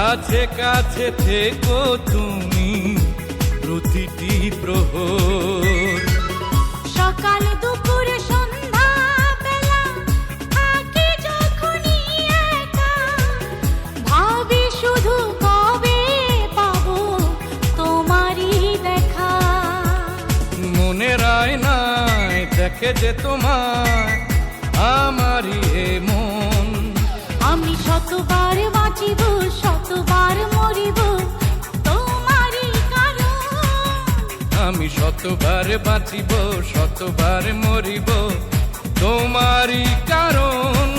কাছে কাছে থেকো তুমি প্রতিটি প্রহর। সকাল দুপুর সন্ধ্যা বেলা থাকি যখনই একা, ভাবি শুধু কবে পাবো তোমারই দেখা। মনের আয়নায় দেখে যে তোমার আমারই এ মন। আমি শতবার বাঁচিব শতবার মরিব তোমারই কারণ। আমি শতবার বাঁচিব শতবার মরিব তোমারই কারণ।